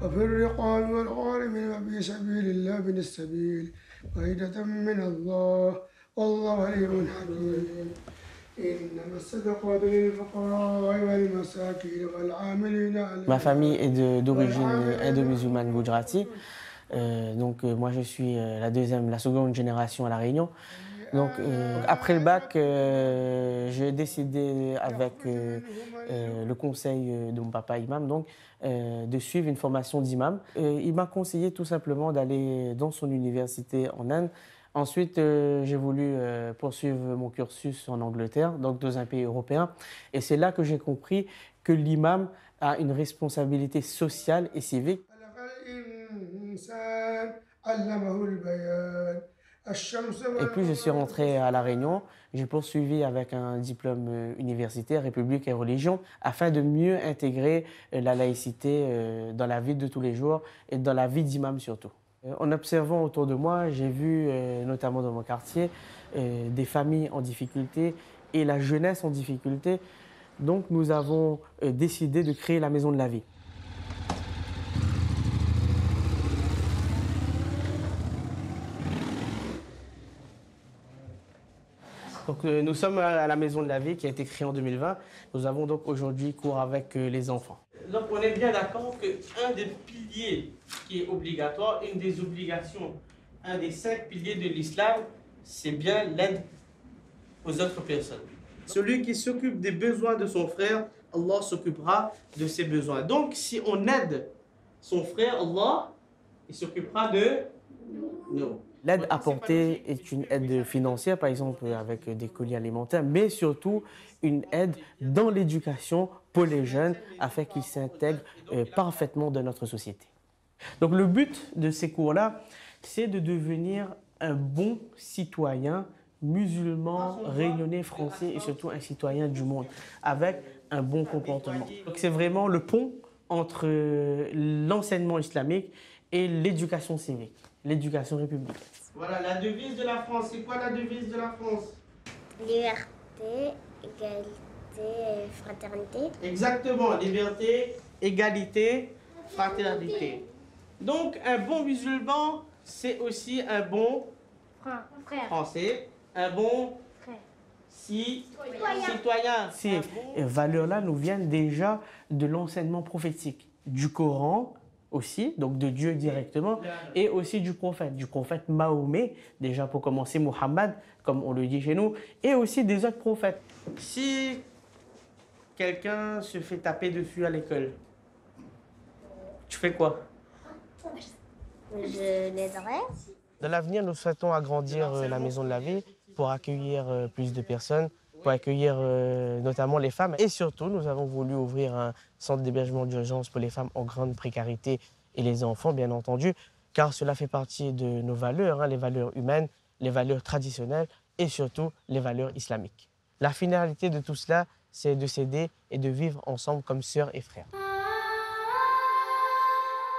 وفي الرقاب والغارمين وفي سبيل الله ابن السبيل فائدة من الله والله عليم حكيم إنما الصدقات للفقراء والمساكين والعاملين عليها. Ma famille est d'origine indo-musulmane Gujarati. Moi je suis la seconde génération à La Réunion. Après le bac, j'ai décidé avec le conseil de mon papa imam de suivre une formation d'imam. Il m'a conseillé tout simplement d'aller dans son université en Inde. Ensuite, j'ai voulu poursuivre mon cursus en Angleterre, donc dans un pays européen. Et c'est là que j'ai compris que l'imam a une responsabilité sociale et civique. Et puis je suis rentré à La Réunion, j'ai poursuivi avec un diplôme universitaire, République et religion, afin de mieux intégrer la laïcité dans la vie de tous les jours et dans la vie d'imam surtout. En observant autour de moi, j'ai vu, notamment dans mon quartier, des familles en difficulté et la jeunesse en difficulté. Donc nous avons décidé de créer la Maison de la Vie. Nous sommes à la Maison de la Vie qui a été créée en 2020. Nous avons donc aujourd'hui cours avec les enfants. Donc on est bien d'accord qu'un des piliers qui est obligatoire, une des obligations, un des 5 piliers de l'islam, c'est bien l'aide aux autres personnes. Celui qui s'occupe des besoins de son frère, Allah s'occupera de ses besoins. Donc si on aide son frère, Allah, il s'occupera de nous. L'aide apportée est une aide financière, par exemple avec des colis alimentaires, mais surtout une aide dans l'éducation pour les jeunes afin qu'ils s'intègrent parfaitement dans notre société. Donc le but de ces cours-là, c'est de devenir un bon citoyen musulman, réunionnais, français et surtout un citoyen du monde avec un bon comportement. Donc c'est vraiment le pont entre l'enseignement islamique et l'éducation civique, l'éducation républicaine. Voilà, la devise de la France. C'est quoi la devise de la France? Liberté, égalité et fraternité. Exactement, liberté, égalité, fraternité. Donc, un bon musulman, c'est aussi un bon Frère. français, un bon citoyen. Ces valeurs-là nous viennent déjà de l'enseignement prophétique, du Coran aussi, donc de Dieu directement, et aussi du prophète Mahomet, déjà pour commencer Mohammed, comme on le dit chez nous, et aussi des autres prophètes. Si quelqu'un se fait taper dessus à l'école, tu fais quoi? Je l'aiderai. Dans l'avenir, nous souhaitons agrandir la Maison de la Vie pour accueillir plus de personnes, pour accueillir notamment les femmes. Et surtout, nous avons voulu ouvrir un centre d'hébergement d'urgence pour les femmes en grande précarité et les enfants, bien entendu, car cela fait partie de nos valeurs, les valeurs humaines, les valeurs traditionnelles et surtout les valeurs islamiques. La finalité de tout cela, c'est de s'aider et de vivre ensemble comme sœurs et frères.